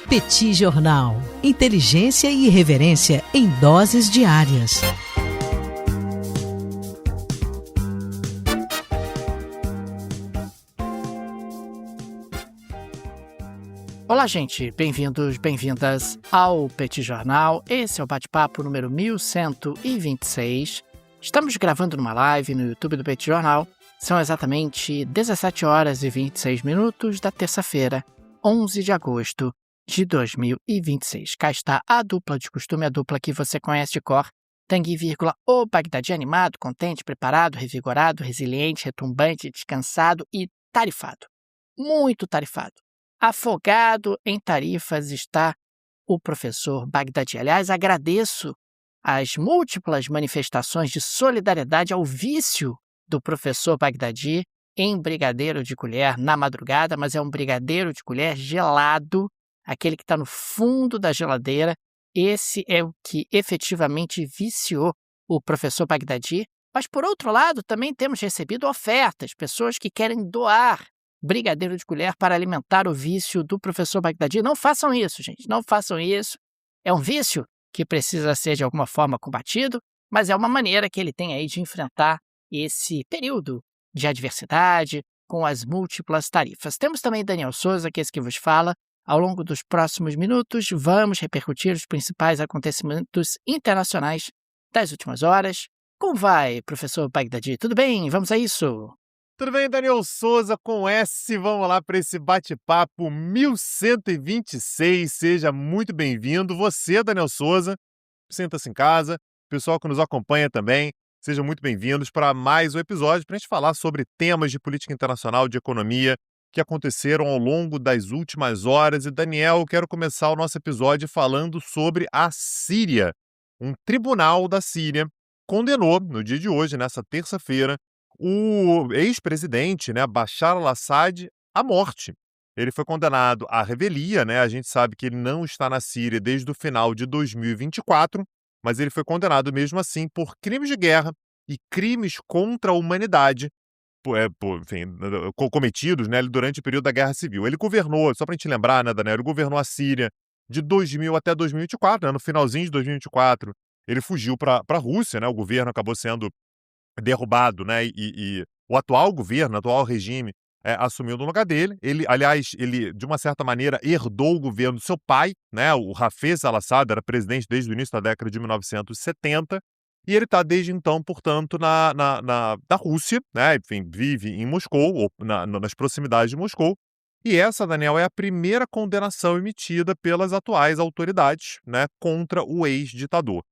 Petit Jornal. Inteligência e irreverência em doses diárias. Olá, gente. Bem-vindos, bem-vindas ao Petit Jornal. Esse é o bate-papo número 1126. Estamos gravando numa live no YouTube do Petit Jornal. São exatamente 17 horas e 26 minutos da terça-feira, 11 de agosto de 2026. Cá está a dupla de costume, a dupla que você conhece de cor. Tanguy, o Bagdadi animado, contente, preparado, revigorado, resiliente, retumbante, descansado e tarifado. Muito tarifado. Afogado em tarifas está o professor Bagdadi. Aliás, agradeço as múltiplas manifestações de solidariedade ao vício do professor Bagdadi em brigadeiro de colher na madrugada, mas é um brigadeiro de colher gelado, aquele que está no fundo da geladeira. Esse é o que efetivamente viciou o professor Bagdadi. Mas, por outro lado, também temos recebido ofertas, pessoas que querem doar brigadeiro de colher para alimentar o vício do professor Bagdadi. Não façam isso, gente. Não façam isso. É um vício que precisa ser de alguma forma combatido, mas é uma maneira que ele tem aí de enfrentar esse período de adversidade com as múltiplas tarifas. Temos também Daniel Souza, que é esse que vos fala. Ao longo dos próximos minutos, vamos repercutir os principais acontecimentos internacionais das últimas horas. Como vai, professor Bagdadi? Tudo bem? Vamos a isso? Tudo bem, Daniel Souza com S. Vamos lá para esse bate-papo 1126. Seja muito bem-vindo. Você, Daniel Souza, sinta-se em casa. O pessoal que nos acompanha também, sejam muito bem-vindos para mais um episódio para a gente falar sobre temas de política internacional, de economia, que aconteceram ao longo das últimas horas. E, Daniel, eu quero começar o nosso episódio falando sobre a Síria. Um tribunal da Síria condenou, no dia de hoje, nessa terça-feira, o ex-presidente, Bashar al-Assad, à morte. Ele foi condenado à revelia, A gente sabe que ele não está na Síria desde o final de 2024, mas ele foi condenado mesmo assim por crimes de guerra e crimes contra a humanidade, cometidos, durante o período da Guerra Civil. Ele governou, só para a gente lembrar, Daniel, ele governou a Síria de 2000 até 2024, no finalzinho de 2024, ele fugiu para a Rússia, o governo acabou sendo derrubado, e o atual governo, o atual regime, assumiu no lugar dele. Ele, de uma certa maneira, herdou o governo do seu pai, o Hafez al-Assad era presidente desde o início da década de 1970, e ele está desde então, portanto, na Rússia, enfim, vive em Moscou, ou nas proximidades de Moscou, e essa, Daniel, é a primeira condenação emitida pelas atuais autoridades, contra o ex-ditador.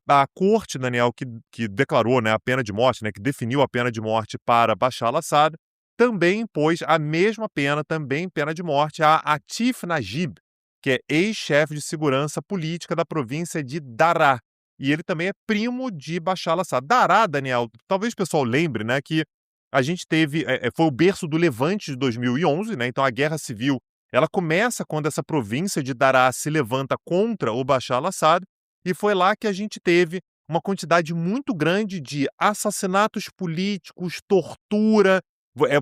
A corte, Daniel, que declarou, a pena de morte, que definiu a pena de morte para Bashar al-Assad, também impôs a mesma pena, também pena de morte, a Atif Najib, que é ex-chefe de segurança política da província de Daraa. E ele também é primo de Bashar al-Assad. Daraa, Daniel, talvez o pessoal lembre, que a gente teve, foi o berço do Levante de 2011, então a Guerra Civil, ela começa quando essa província de Daraa se levanta contra o Bashar al-Assad, e foi lá que a gente teve uma quantidade muito grande de assassinatos políticos, tortura.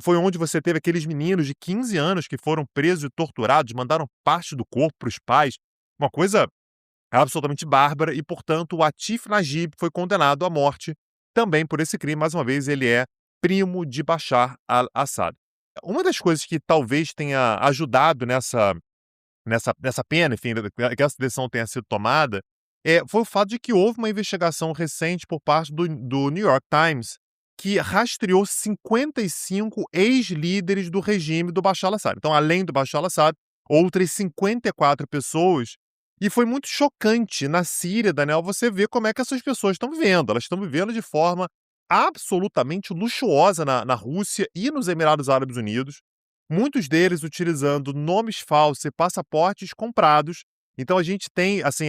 Foi onde você teve aqueles meninos de 15 anos que foram presos e torturados, mandaram parte do corpo para os pais. Uma coisa absolutamente bárbara. E, portanto, o Atif Najib foi condenado à morte também por esse crime. Mais uma vez, ele é primo de Bashar al-Assad. Uma das coisas que talvez tenha ajudado nessa pena, enfim, que essa decisão tenha sido tomada, foi o fato de que houve uma investigação recente por parte do New York Times que rastreou 55 ex-líderes do regime do Bashar al-Assad. Então, além do Bashar al-Assad, outras 54 pessoas. E foi muito chocante na Síria, Daniel, você ver como é que essas pessoas estão vivendo. Elas estão vivendo de forma absolutamente luxuosa na Rússia e nos Emirados Árabes Unidos. Muitos deles utilizando nomes falsos e passaportes comprados. Então a gente tem, assim,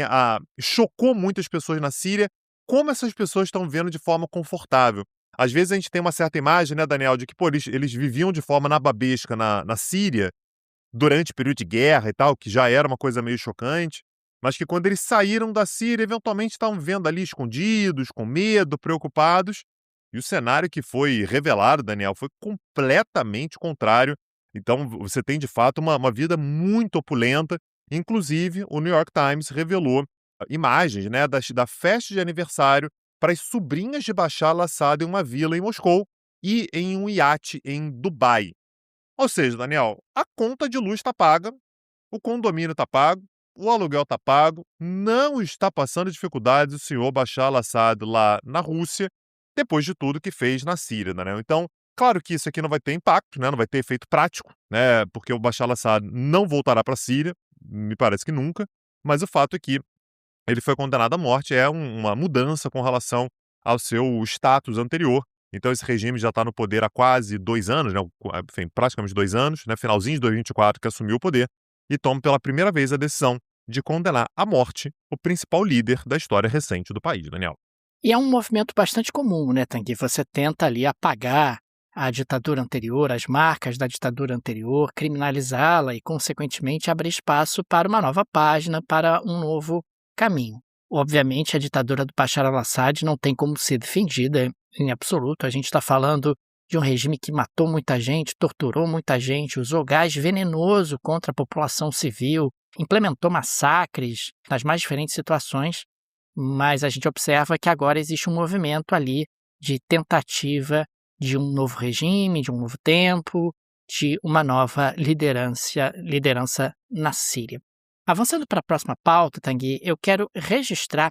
chocou muitas pessoas na Síria, como essas pessoas estão vendo de forma confortável. Às vezes a gente tem uma certa imagem, Daniel, de que eles viviam de forma nababesca na Síria, durante o período de guerra e tal, que já era uma coisa meio chocante, mas que quando eles saíram da Síria, eventualmente estavam vivendo ali escondidos, com medo, preocupados, e o cenário que foi revelado, Daniel, foi completamente contrário. Então você tem, de fato, uma vida muito opulenta. Inclusive, o New York Times revelou imagens, né, da festa de aniversário para as sobrinhas de Bashar al-Assad em uma vila em Moscou e em um iate em Dubai. Ou seja, Daniel, a conta de luz está paga, o condomínio está pago, o aluguel está pago, não está passando dificuldades o senhor Bashar al-Assad lá na Rússia, depois de tudo que fez na Síria, né? Então, claro que isso aqui não vai ter impacto, né? Não vai ter efeito prático, né? Porque o Bashar al-Assad não voltará para a Síria, me parece que nunca, mas o fato é que ele foi condenado à morte, é uma mudança com relação ao seu status anterior. Então esse regime já está no poder há quase 2 anos, né, enfim, praticamente 2 anos, né, finalzinho de 2024 que assumiu o poder, e toma pela primeira vez a decisão de condenar à morte o principal líder da história recente do país, Daniel. E é um movimento bastante comum, né, Tanguy? Você tenta ali apagar a ditadura anterior, as marcas da ditadura anterior, criminalizá-la e, consequentemente, abrir espaço para uma nova página, para um novo caminho. Obviamente, a ditadura do Bashar al-Assad não tem como ser defendida em absoluto. A gente está falando de um regime que matou muita gente, torturou muita gente, usou gás venenoso contra a população civil, implementou massacres nas mais diferentes situações, mas a gente observa que agora existe um movimento ali de tentativa de um novo regime, de um novo tempo, de uma nova liderança na Síria. Avançando para a próxima pauta, Tanguy, eu quero registrar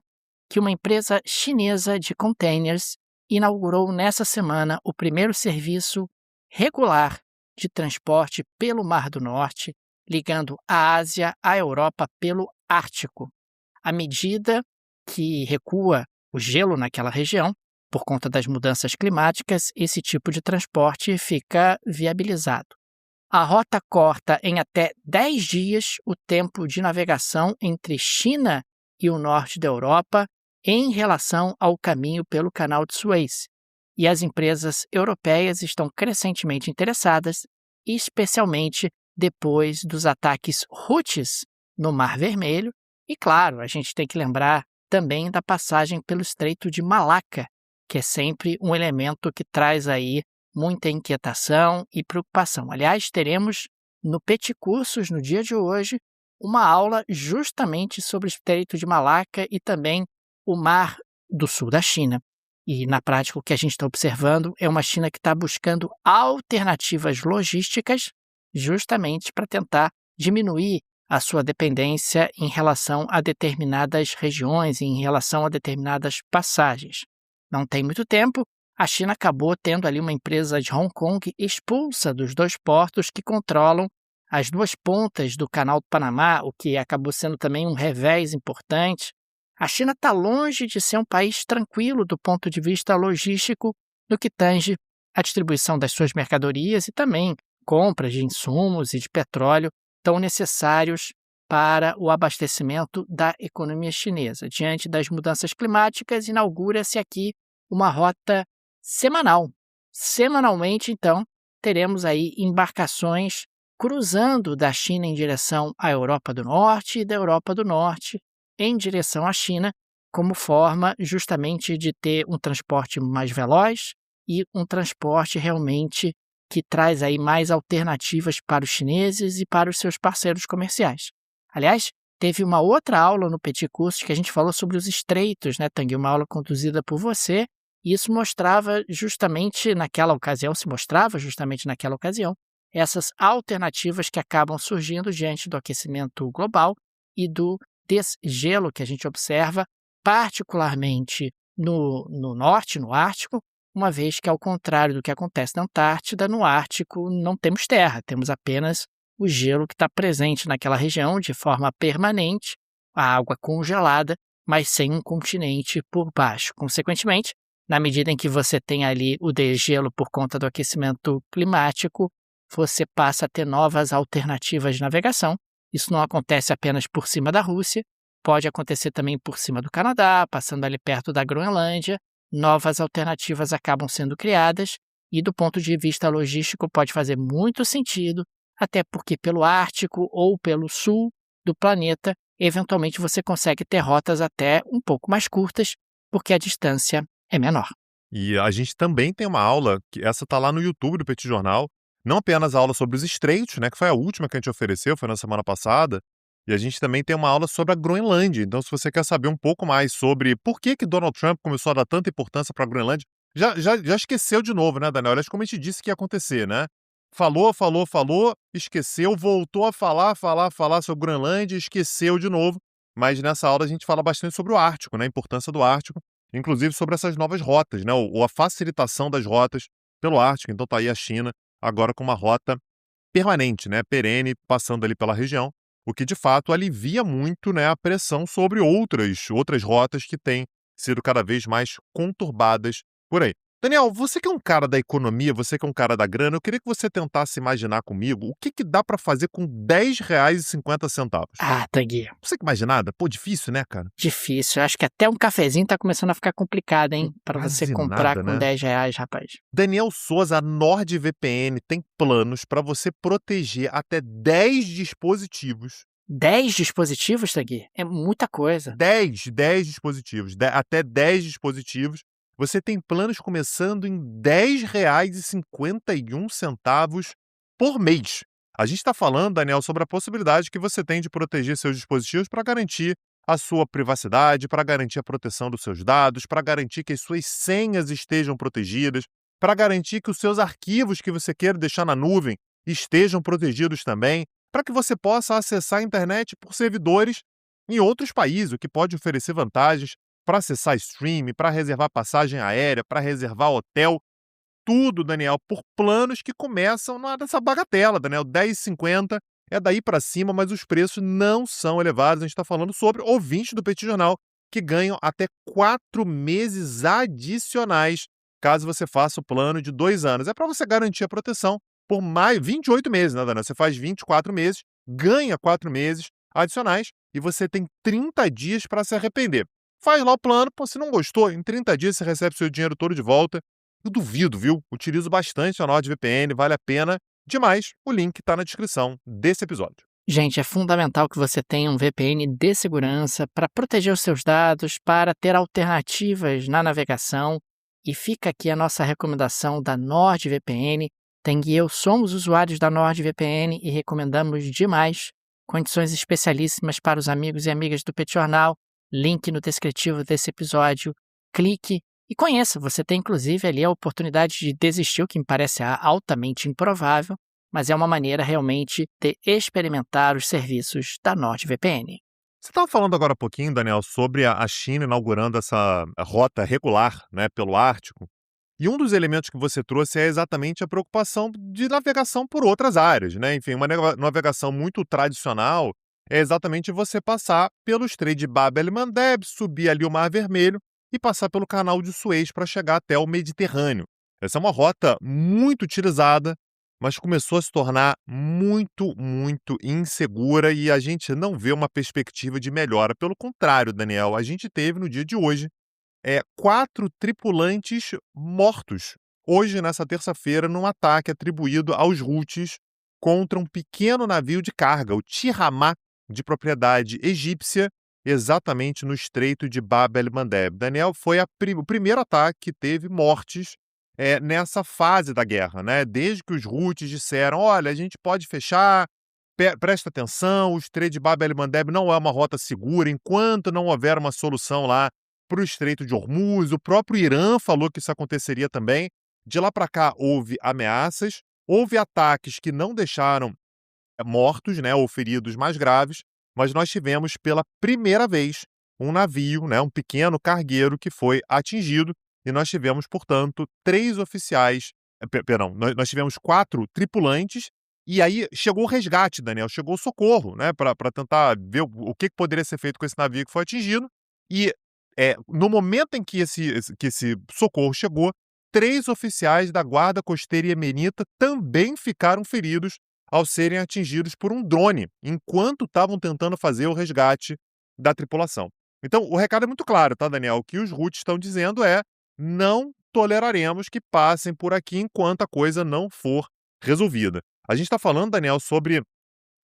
que uma empresa chinesa de containers inaugurou nessa semana o primeiro serviço regular de transporte pelo Mar do Norte, ligando a Ásia à Europa pelo Ártico. À medida que recua o gelo naquela região, por conta das mudanças climáticas, esse tipo de transporte fica viabilizado. A rota corta em até 10 dias o tempo de navegação entre China e o norte da Europa em relação ao caminho pelo Canal de Suez. E as empresas europeias estão crescentemente interessadas, especialmente depois dos ataques Houthis no Mar Vermelho. E, claro, a gente tem que lembrar também da passagem pelo Estreito de Malaca, que é sempre um elemento que traz aí muita inquietação e preocupação. Aliás, teremos no Petit Cursos, no dia de hoje, uma aula justamente sobre o Estreito de Malaca e também o Mar do Sul da China. E, na prática, o que a gente está observando é uma China que está buscando alternativas logísticas justamente para tentar diminuir a sua dependência em relação a determinadas regiões, em relação a determinadas passagens. Não tem muito tempo, a China acabou tendo ali uma empresa de Hong Kong expulsa dos 2 portos que controlam as 2 pontas do Canal do Panamá, o que acabou sendo também um revés importante. A China está longe de ser um país tranquilo do ponto de vista logístico no que tange à distribuição das suas mercadorias e também compras de insumos e de petróleo tão necessários para o abastecimento da economia chinesa. Diante das mudanças climáticas, inaugura-se aqui uma rota semanal. Semanalmente, então, teremos aí embarcações cruzando da China em direção à Europa do Norte e da Europa do Norte em direção à China, como forma justamente de ter um transporte mais veloz e um transporte realmente que traz aí mais alternativas para os chineses e para os seus parceiros comerciais. Aliás, teve uma outra aula no Petit Curso que a gente falou sobre os estreitos, né, Tanguy? Uma aula conduzida por você, e isso se mostrava justamente naquela ocasião, essas alternativas que acabam surgindo diante do aquecimento global e do desgelo que a gente observa, particularmente no norte, no Ártico, uma vez que, ao contrário do que acontece na Antártida, no Ártico não temos terra, temos apenas o gelo que está presente naquela região de forma permanente, a água congelada, mas sem um continente por baixo. Consequentemente, na medida em que você tem ali o degelo por conta do aquecimento climático, você passa a ter novas alternativas de navegação. Isso não acontece apenas por cima da Rússia, pode acontecer também por cima do Canadá, passando ali perto da Groenlândia. Novas alternativas acabam sendo criadas e, do ponto de vista logístico, pode fazer muito sentido, até porque pelo Ártico ou pelo sul do planeta, eventualmente você consegue ter rotas até um pouco mais curtas, porque a distância é menor. E a gente também tem uma aula, que essa está lá no YouTube do Petit Jornal, não apenas a aula sobre os estreitos, né, que foi a última que a gente ofereceu, foi na semana passada, E a gente também tem uma aula sobre a Groenlândia. Então, se você quer saber um pouco mais sobre por que Donald Trump começou a dar tanta importância para a Groenlândia, já esqueceu de novo, né, Daniel? Aliás, como a gente disse que ia acontecer, né? Falou, esqueceu, voltou a falar sobre Groenlândia, esqueceu de novo. Mas nessa aula a gente fala bastante sobre o Ártico, né? A importância do Ártico, inclusive sobre essas novas rotas, né? Ou a facilitação das rotas pelo Ártico. Então tá aí a China agora com uma rota permanente, né? Perene, passando ali pela região, o que de fato alivia muito, né, a pressão sobre outras rotas que têm sido cada vez mais conturbadas por aí. Daniel, você que é um cara da economia, você que é um cara da grana, eu queria que você tentasse imaginar comigo o que dá para fazer com R$ 10,50. Ah, Tagui, Não consegue imaginar nada? Pô, difícil, né, cara? difícil. Acho que até um cafezinho tá começando a ficar complicado, hein? Para você Quase comprar nada, com né? R$ 10, rapaz. Daniel Souza, a NordVPN, tem planos para você proteger até 10 dispositivos. 10 dispositivos, Tagui? É muita coisa. 10 dispositivos, até 10 dispositivos. Você tem planos começando em R$ 10,51 por mês. A gente está falando, Daniel, sobre a possibilidade que você tem de proteger seus dispositivos para garantir a sua privacidade, para garantir a proteção dos seus dados, para garantir que as suas senhas estejam protegidas, para garantir que os seus arquivos que você queira deixar na nuvem estejam protegidos também, para que você possa acessar a internet por servidores em outros países, o que pode oferecer vantagens para acessar streaming, para reservar passagem aérea, para reservar hotel, tudo, Daniel, por planos que começam nessa bagatela, Daniel, R$ 10,50, é daí para cima, mas os preços não são elevados. A gente está falando sobre ouvintes do Petit Jornal que ganham até 4 meses adicionais, caso você faça o plano de 2 anos. É para você garantir a proteção por mais 28 meses, né, Daniel? Você faz 24 meses, ganha 4 meses adicionais e você tem 30 dias para se arrepender. Faz lá o plano, pô, se não gostou, em 30 dias você recebe seu dinheiro todo de volta. Eu duvido, viu? Utilizo bastante a NordVPN, vale a pena demais. O link está na descrição desse episódio. Gente, é fundamental que você tenha um VPN de segurança para proteger os seus dados, para ter alternativas na navegação. E fica aqui a nossa recomendação da NordVPN. Teng e eu somos usuários da NordVPN e recomendamos demais. Condições especialíssimas para os amigos e amigas do Petit Jornal. Link no descritivo desse episódio. Clique e conheça. Você tem inclusive ali a oportunidade de desistir, o que me parece altamente improvável, mas é uma maneira realmente de experimentar os serviços da NordVPN. Você estava falando agora há pouquinho, Daniel, sobre a China inaugurando essa rota regular, né, pelo Ártico. E um dos elementos que você trouxe é exatamente a preocupação de navegação por outras áreas, né? Enfim, uma navegação muito tradicional é exatamente você passar pelo Estreito de Bab el-Mandeb, subir ali o Mar Vermelho e passar pelo Canal de Suez para chegar até o Mediterrâneo. Essa é uma rota muito utilizada, mas começou a se tornar muito insegura e a gente não vê uma perspectiva de melhora. Pelo contrário, Daniel, a gente teve no dia de hoje 4 tripulantes mortos, hoje, nessa terça-feira, num ataque atribuído aos Houthis contra um pequeno navio de carga, o Tihamah, de propriedade egípcia, exatamente no Estreito de Bab el-Mandeb. Daniel, foi o primeiro ataque que teve mortes nessa fase da guerra, né? Desde que os Houthis disseram, olha, a gente pode fechar, presta atenção, o Estreito de Bab el-Mandeb não é uma rota segura, enquanto não houver uma solução lá para o Estreito de Hormuz. O próprio Irã falou que isso aconteceria também. De lá para cá houve ameaças, houve ataques que não deixaram mortos, né, ou feridos mais graves, mas nós tivemos pela primeira vez um navio, né, um pequeno cargueiro que foi atingido e nós tivemos, portanto, 3 oficiais, nós tivemos 4 tripulantes e aí chegou o resgate, Daniel, chegou o socorro, né, para tentar ver o que poderia ser feito com esse navio que foi atingido e no momento em que esse socorro chegou, 3 oficiais da Guarda Costeira Iemenita também ficaram feridos ao serem atingidos por um drone, enquanto estavam tentando fazer o resgate da tripulação. Então, o recado é muito claro, tá, Daniel? O que os Houthis estão dizendo é: não toleraremos que passem por aqui enquanto a coisa não for resolvida. A gente está falando, Daniel, sobre,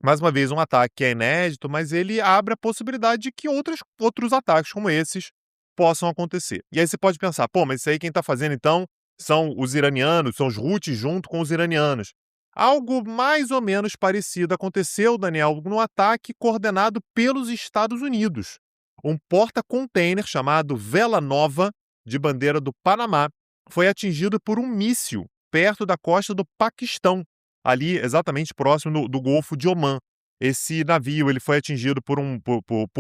mais uma vez, um ataque que é inédito, mas ele abre a possibilidade de que outros ataques como esses possam acontecer. E aí você pode pensar, pô, mas isso aí quem está fazendo, então, são os iranianos, são os Houthis junto com os iranianos. Algo mais ou menos parecido aconteceu, Daniel, no ataque coordenado pelos Estados Unidos. Um porta-container chamado Vela Nova, de bandeira do Panamá, foi atingido por um míssil perto da costa do Paquistão, ali exatamente próximo do Golfo de Omã. Esse navio ele foi atingido por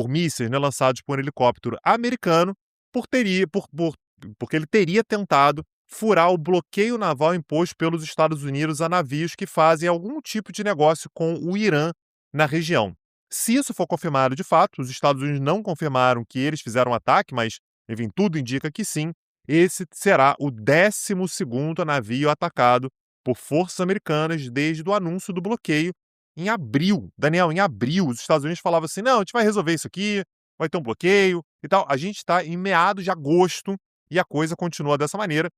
mísseis, né, lançados por um helicóptero americano, porque ele teria tentado furar o bloqueio naval imposto pelos Estados Unidos a navios que fazem algum tipo de negócio com o Irã na região. Se isso for confirmado de fato, os Estados Unidos não confirmaram que eles fizeram o ataque, mas, enfim, tudo indica que sim, esse será o 12º navio atacado por forças americanas desde o anúncio do bloqueio em abril. Daniel, em abril, os Estados Unidos falavam assim, não, a gente vai resolver isso aqui, vai ter um bloqueio e tal. A gente está em meados de agosto e a coisa continua dessa maneira.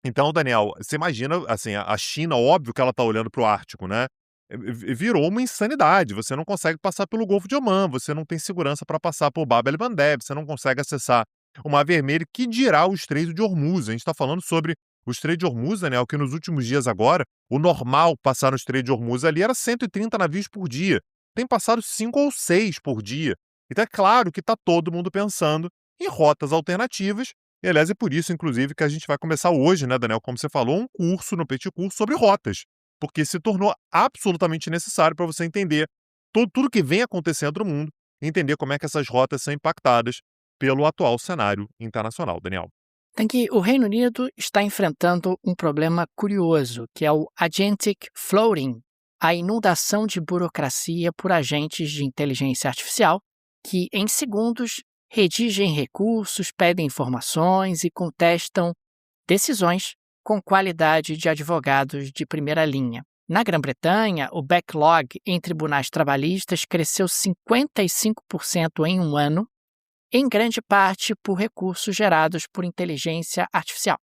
Então, Daniel, você imagina, assim, a China, óbvio que ela está olhando para o Ártico, né? Virou uma insanidade. Você não consegue passar pelo Golfo de Omã, você não tem segurança para passar por Bab el-Mandeb, você não consegue acessar o Mar Vermelho, que dirá o Estreito de Hormuz. A gente está falando sobre o Estreito de Hormuz, Daniel, que nos últimos dias agora, o normal passar no Estreito de Hormuz ali era 130 navios por dia. Tem passado 5 ou 6 por dia. Então é claro que está todo mundo pensando em rotas alternativas. E, aliás, é por isso, inclusive, que a gente vai começar hoje, né, Daniel, como você falou, um curso no Petit Curso sobre rotas, porque se tornou absolutamente necessário para você entender tudo que vem acontecendo no mundo e entender como é que essas rotas são impactadas pelo atual cenário internacional, Daniel. Tanguy, o Reino Unido está enfrentando um problema curioso, que é o agentic floating, a inundação de burocracia por agentes de inteligência artificial que, em segundos, redigem recursos, pedem informações e contestam decisões com qualidade de advogados de primeira linha. Na Grã-Bretanha, o backlog em tribunais trabalhistas cresceu 55% em um ano, em grande parte por recursos gerados por inteligência artificial.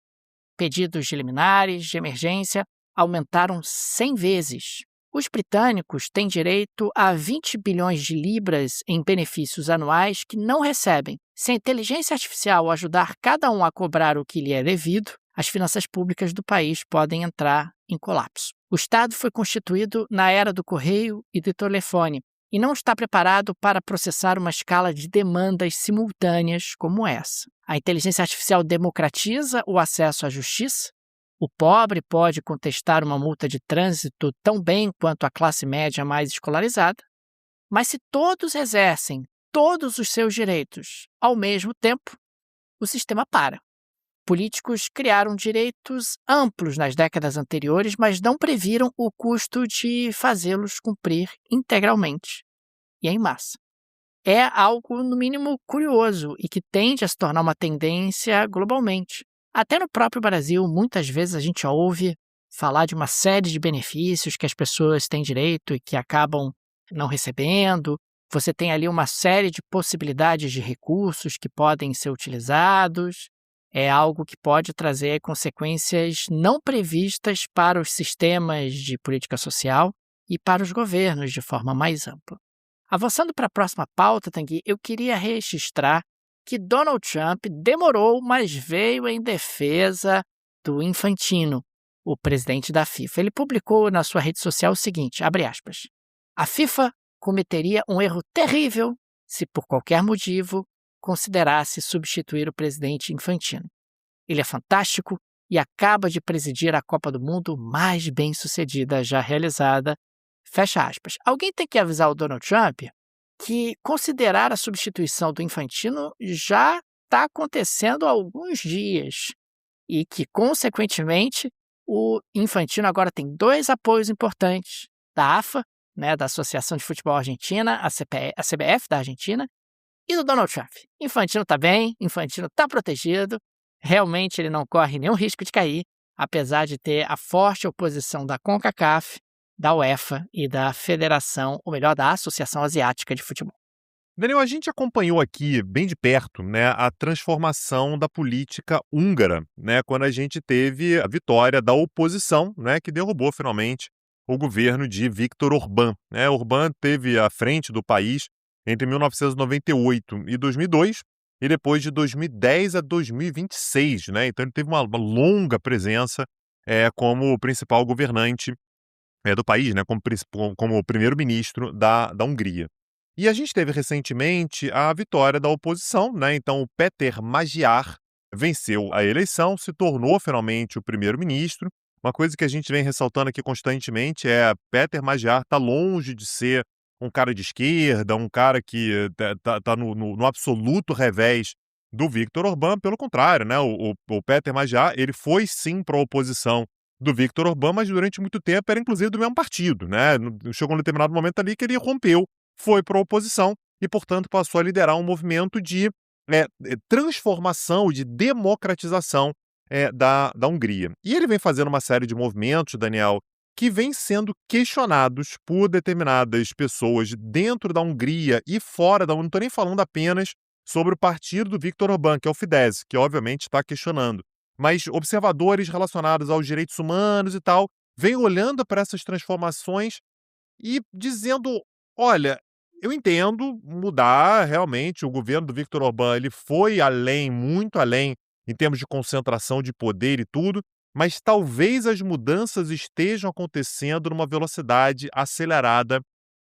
Pedidos de liminares de emergência aumentaram 100 vezes. Os britânicos têm direito a 20 bilhões de libras em benefícios anuais que não recebem. Se a inteligência artificial ajudar cada um a cobrar o que lhe é devido, as finanças públicas do país podem entrar em colapso. O Estado foi constituído na era do correio e do telefone e não está preparado para processar uma escala de demandas simultâneas como essa. A inteligência artificial democratiza o acesso à justiça. O pobre pode contestar uma multa de trânsito tão bem quanto a classe média mais escolarizada, mas se todos exercem todos os seus direitos ao mesmo tempo, o sistema para. Políticos criaram direitos amplos nas décadas anteriores, mas não previram o custo de fazê-los cumprir integralmente e em massa. É algo, no mínimo, curioso e que tende a se tornar uma tendência globalmente. Até no próprio Brasil, muitas vezes a gente ouve falar de uma série de benefícios que as pessoas têm direito e que acabam não recebendo. Você tem ali uma série de possibilidades de recursos que podem ser utilizados. É algo que pode trazer consequências não previstas para os sistemas de política social e para os governos de forma mais ampla. Avançando para a próxima pauta, Tanguy, eu queria registrar que Donald Trump demorou, mas veio em defesa do Infantino, o presidente da FIFA. Ele publicou na sua rede social o seguinte, abre aspas, a FIFA cometeria um erro terrível se por qualquer motivo considerasse substituir o presidente Infantino. Ele é fantástico e acaba de presidir a Copa do Mundo mais bem-sucedida já realizada. Fecha aspas. Alguém tem que avisar o Donald Trump que considerar a substituição do Infantino já está acontecendo há alguns dias e que, consequentemente, o Infantino agora tem 2 apoios importantes da AFA, né, da Associação de Futebol Argentina, a CBF da Argentina, e do Donald Trump. Infantino está bem, Infantino está protegido, realmente ele não corre nenhum risco de cair, apesar de ter a forte oposição da CONCACAF, da UEFA e da Federação, ou melhor, da Associação Asiática de Futebol. Daniel, a gente acompanhou aqui bem de perto, né, a transformação da política húngara, né, quando a gente teve a vitória da oposição, né, que derrubou finalmente o governo de Viktor Orbán. Né? Orbán teve à frente do país entre 1998 e 2002 e depois de 2010 a 2026. Né? Então ele teve uma longa presença como o principal governante do país, né, como primeiro-ministro da Hungria. E a gente teve recentemente a vitória da oposição, né? Então o Péter Magyar venceu a eleição, se tornou finalmente o primeiro-ministro. Uma coisa que a gente vem ressaltando aqui constantemente é Péter Magyar está longe de ser um cara de esquerda, um cara que tá no absoluto revés do Viktor Orbán. Pelo contrário, né? O Péter Magyar, ele foi sim para a oposição do Viktor Orbán, mas durante muito tempo era inclusive do mesmo partido, né? Chegou um determinado momento ali que ele rompeu, foi para a oposição e, portanto, passou a liderar um movimento de transformação, de democratização da Hungria. E ele vem fazendo uma série de movimentos, Daniel, que vêm sendo questionados por determinadas pessoas dentro da Hungria e fora da Hungria. Não estou nem falando apenas sobre o partido do Viktor Orbán, que é o Fidesz, que obviamente está questionando. Mas observadores relacionados aos direitos humanos e tal, vêm olhando para essas transformações e dizendo, olha, eu entendo mudar realmente, o governo do Viktor Orbán, ele foi além, muito além, em termos de concentração de poder e tudo, mas talvez as mudanças estejam acontecendo numa velocidade acelerada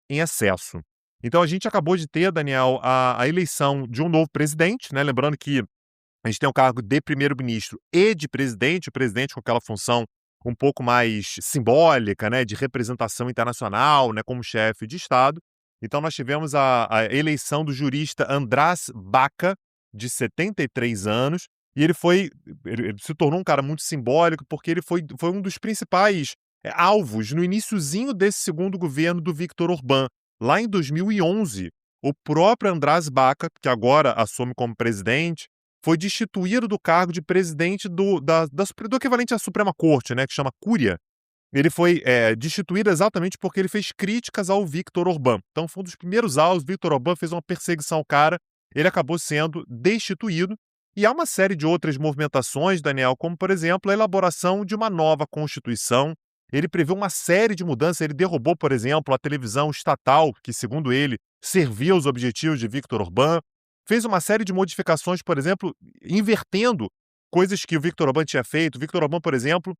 em excesso. Então a gente acabou de ter, Daniel, a eleição de um novo presidente, né? Lembrando que a gente tem o cargo de primeiro-ministro e de presidente, o presidente com aquela função um pouco mais simbólica, né, de representação internacional, né, como chefe de Estado. Então nós tivemos a eleição do jurista András Baka, de 73 anos, e ele se tornou um cara muito simbólico porque ele foi um dos principais alvos no iniciozinho desse segundo governo do Viktor Orbán. Lá em 2011, o próprio András Baka, que agora assume como presidente, foi destituído do cargo de presidente do equivalente à Suprema Corte, né, que chama Cúria. Ele foi destituído exatamente porque ele fez críticas ao Viktor Orbán. Então foi um dos primeiros alvos, Viktor Orbán fez uma perseguição ao cara, ele acabou sendo destituído. E há uma série de outras movimentações, Daniel, como, por exemplo, a elaboração de uma nova Constituição. Ele prevê uma série de mudanças, ele derrubou, por exemplo, a televisão estatal, que, segundo ele, servia aos objetivos de Viktor Orbán. Fez uma série de modificações, por exemplo, invertendo coisas que o Viktor Orbán tinha feito. O Viktor Orbán, por exemplo,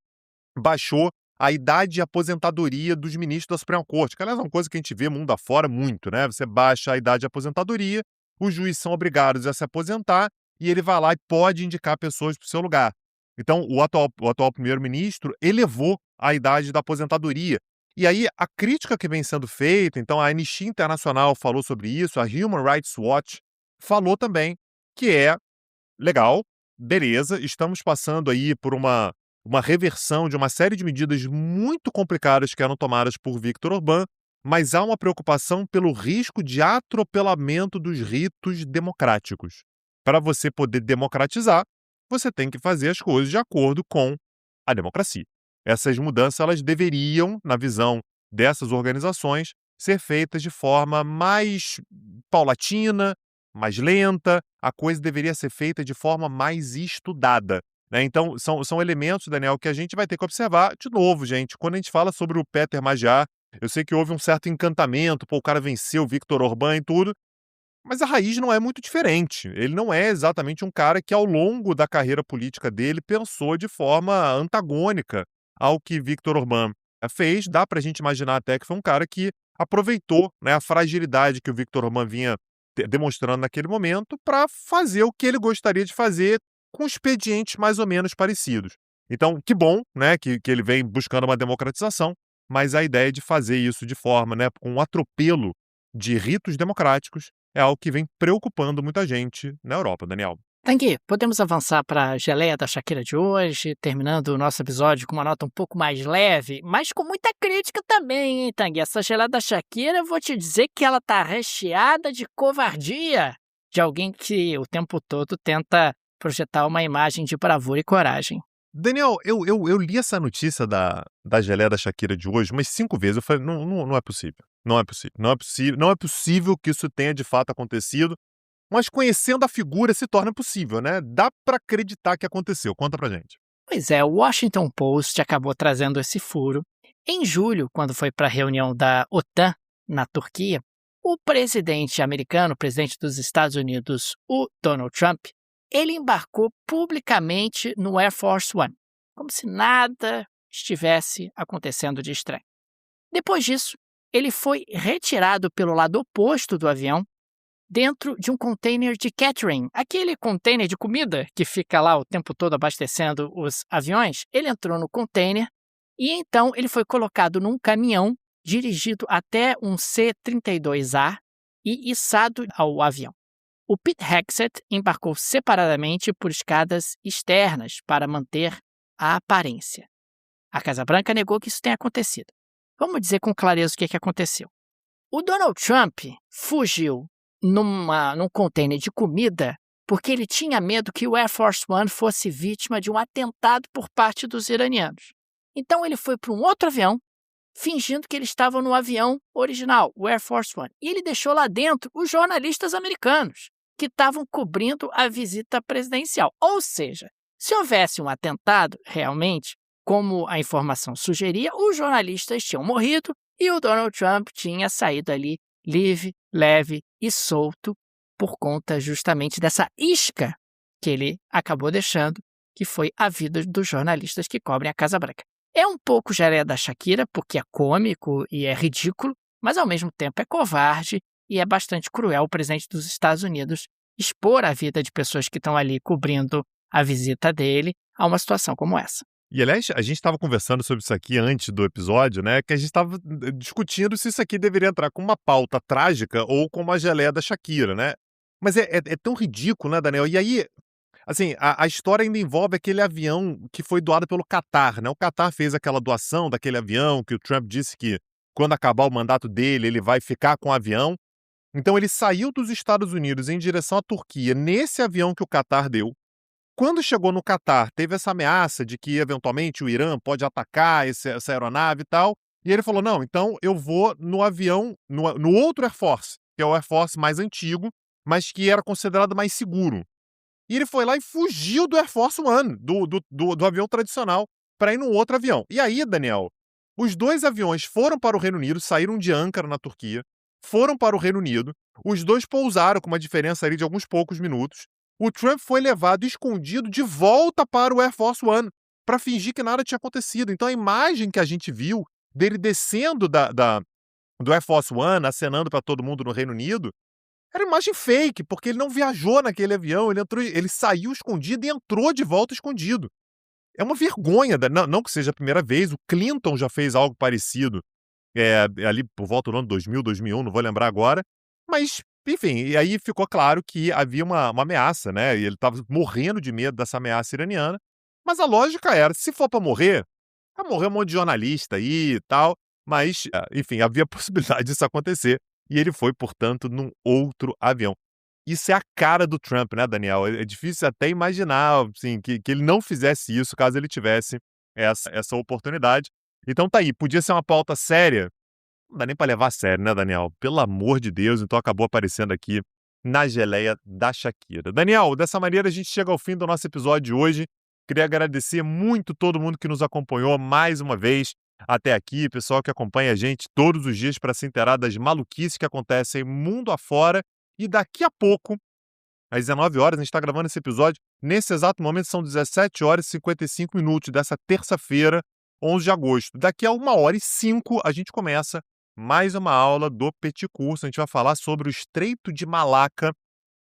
baixou a idade de aposentadoria dos ministros da Suprema Corte, que, aliás, é uma coisa que a gente vê mundo afora muito, né? Você baixa a idade de aposentadoria, os juízes são obrigados a se aposentar e ele vai lá e pode indicar pessoas para o seu lugar. Então, o atual primeiro-ministro elevou a idade da aposentadoria. E aí, a crítica que vem sendo feita, então a Anistia Internacional falou sobre isso, a Human Rights Watch falou também que é legal, beleza, estamos passando aí por uma reversão de uma série de medidas muito complicadas que eram tomadas por Viktor Orbán, mas há uma preocupação pelo risco de atropelamento dos ritos democráticos. Para você poder democratizar, você tem que fazer as coisas de acordo com a democracia. Essas mudanças, elas deveriam, na visão dessas organizações, ser feitas de forma mais paulatina, mais lenta, a coisa deveria ser feita de forma mais estudada, né? Então, são elementos, Daniel, que a gente vai ter que observar. De novo, gente, quando a gente fala sobre o Péter Magyar, eu sei que houve um certo encantamento, o cara venceu o Viktor Orbán e tudo, mas a raiz não é muito diferente. Ele não é exatamente um cara que, ao longo da carreira política dele, pensou de forma antagônica ao que Viktor Orbán fez. Dá pra gente imaginar até que foi um cara que aproveitou, né, a fragilidade que o Viktor Orbán vinha demonstrando naquele momento para fazer o que ele gostaria de fazer com expedientes mais ou menos parecidos. Então, que bom, né, que ele vem buscando uma democratização, mas a ideia de fazer isso de forma, né, com um atropelo de ritos democráticos é algo que vem preocupando muita gente na Europa, Daniel. Tanguy, podemos avançar para a geleia da Shakira de hoje, terminando o nosso episódio com uma nota um pouco mais leve, mas com muita crítica também, hein, Tanguy? Essa geleia da Shakira, eu vou te dizer que ela tá recheada de covardia, de alguém que o tempo todo tenta projetar uma imagem de bravura e coragem. Daniel, eu li essa notícia da geleia da Shakira de hoje umas 5 vezes. Eu falei, não é possível. Não é possível. Não é possível. Não é possível que isso tenha de fato acontecido. Mas conhecendo a figura se torna possível, né? Dá pra acreditar que aconteceu. Conta pra gente. Pois é, o Washington Post acabou trazendo esse furo. Em julho, quando foi para a reunião da OTAN na Turquia, o presidente americano, o presidente dos Estados Unidos, o Donald Trump, ele embarcou publicamente no Air Force One, como se nada estivesse acontecendo de estranho. Depois disso, ele foi retirado pelo lado oposto do avião, dentro de um container de catering, aquele container de comida que fica lá o tempo todo abastecendo os aviões. Ele entrou no container e então ele foi colocado num caminhão dirigido até um C-32A e içado ao avião. O Pete Hegseth embarcou separadamente por escadas externas para manter a aparência. A Casa Branca negou que isso tenha acontecido. Vamos dizer com clareza o que aconteceu. O Donald Trump fugiu num container de comida porque ele tinha medo que o Air Force One fosse vítima de um atentado por parte dos iranianos. Então ele foi para um outro avião, fingindo que ele estava no avião original, o Air Force One. E ele deixou lá dentro os jornalistas americanos, que estavam cobrindo a visita presidencial. Ou seja, se houvesse um atentado, realmente, como a informação sugeria, os jornalistas tinham morrido e o Donald Trump tinha saído ali livre, leve e solto por conta justamente dessa isca que ele acabou deixando, que foi a vida dos jornalistas que cobrem a Casa Branca. É um pouco geleia da Shakira, porque é cômico e é ridículo, mas ao mesmo tempo é covarde e é bastante cruel o presidente dos Estados Unidos expor a vida de pessoas que estão ali cobrindo a visita dele a uma situação como essa. E, aliás, a gente estava conversando sobre isso aqui antes do episódio, né? Que a gente estava discutindo se isso aqui deveria entrar com uma pauta trágica ou com uma geleia da Shakira, né? Mas é tão ridículo, né, Daniel? E aí, assim, a história ainda envolve aquele avião que foi doado pelo Qatar, né? O Qatar fez aquela doação daquele avião que o Trump disse que quando acabar o mandato dele, ele vai ficar com o avião. Então, ele saiu dos Estados Unidos em direção à Turquia nesse avião que o Qatar deu. Quando chegou no Qatar, teve essa ameaça de que, eventualmente, o Irã pode atacar essa aeronave e tal. E ele falou, não, então eu vou no avião, no outro Air Force, que é o Air Force mais antigo, mas que era considerado mais seguro. E ele foi lá e fugiu do Air Force One, do avião tradicional, para ir num outro avião. E aí, Daniel, os dois aviões foram para o Reino Unido, saíram de Ankara, na Turquia, foram para o Reino Unido, os dois pousaram com uma diferença ali de alguns poucos minutos. O Trump foi levado escondido de volta para o Air Force One para fingir que nada tinha acontecido. Então a imagem que a gente viu dele descendo do Air Force One, acenando para todo mundo no Reino Unido, era imagem fake, porque ele não viajou naquele avião, ele saiu escondido e entrou de volta escondido. É uma vergonha, não que seja a primeira vez, o Clinton já fez algo parecido ali por volta do ano 2000, 2001, não vou lembrar agora, mas, enfim, e aí ficou claro que havia uma ameaça, né, e ele estava morrendo de medo dessa ameaça iraniana, mas a lógica era, se for para morrer, vai morrer um monte de jornalista aí e tal, mas, enfim, havia possibilidade disso acontecer, e ele foi, portanto, num outro avião. Isso é a cara do Trump, né, Daniel? É difícil até imaginar, assim, que ele não fizesse isso caso ele tivesse essa oportunidade. Então tá aí, podia ser uma pauta séria, não dá nem pra levar a sério, né, Daniel? Pelo amor de Deus, então acabou aparecendo aqui na geleia da Shakira. Daniel, dessa maneira a gente chega ao fim do nosso episódio de hoje. Queria agradecer muito todo mundo que nos acompanhou mais uma vez até aqui, pessoal que acompanha a gente todos os dias para se inteirar das maluquices que acontecem mundo afora. E daqui a pouco, às 19 horas, a gente está gravando esse episódio. Nesse exato momento são 17 horas e 55 minutos dessa terça-feira, 11 de agosto. Daqui a 1h05 a gente começa mais uma aula do Petit Curso. A gente vai falar sobre o Estreito de Malaca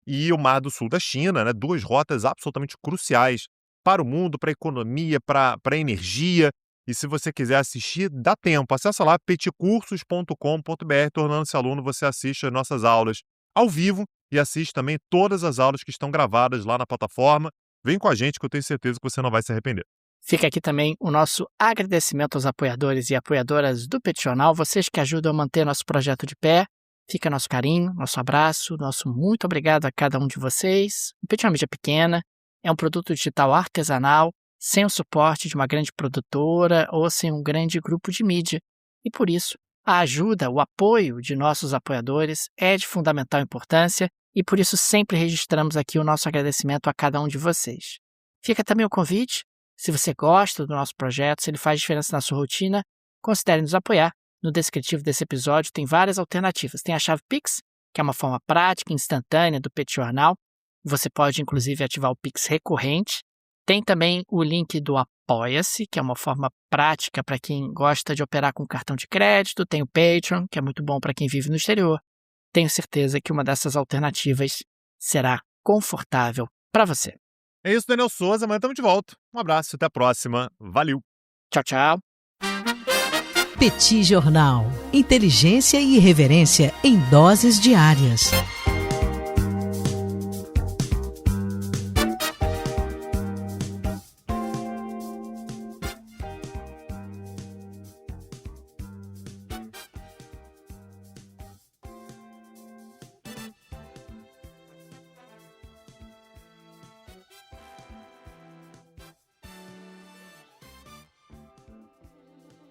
e o Mar do Sul da China, né? Duas rotas absolutamente cruciais para o mundo, para a economia, para a energia. E se você quiser assistir, dá tempo. Acesse lá petcursos.com.br. Tornando-se aluno, você assiste as nossas aulas ao vivo e assiste também todas as aulas que estão gravadas lá na plataforma. Vem com a gente que eu tenho certeza que você não vai se arrepender. Fica aqui também o nosso agradecimento aos apoiadores e apoiadoras do Petit Jornal, vocês que ajudam a manter nosso projeto de pé. Fica nosso carinho, nosso abraço, nosso muito obrigado a cada um de vocês. O Petit é uma mídia pequena, é um produto digital artesanal, sem o suporte de uma grande produtora ou sem um grande grupo de mídia. E por isso, a ajuda, o apoio de nossos apoiadores é de fundamental importância e por isso sempre registramos aqui o nosso agradecimento a cada um de vocês. Fica também o convite, se você gosta do nosso projeto, se ele faz diferença na sua rotina, considere nos apoiar. No descritivo desse episódio tem várias alternativas. Tem a chave Pix, que é uma forma prática e instantânea do Petit Jornal. Você pode, inclusive, ativar o Pix recorrente. Tem também o link do Apoia-se, que é uma forma prática para quem gosta de operar com cartão de crédito. Tem o Patreon, que é muito bom para quem vive no exterior. Tenho certeza que uma dessas alternativas será confortável para você. É isso, Daniel Souza. Amanhã estamos de volta. Um abraço, até a próxima. Valeu. Tchau, tchau. Petit Jornal. Inteligência e irreverência em doses diárias.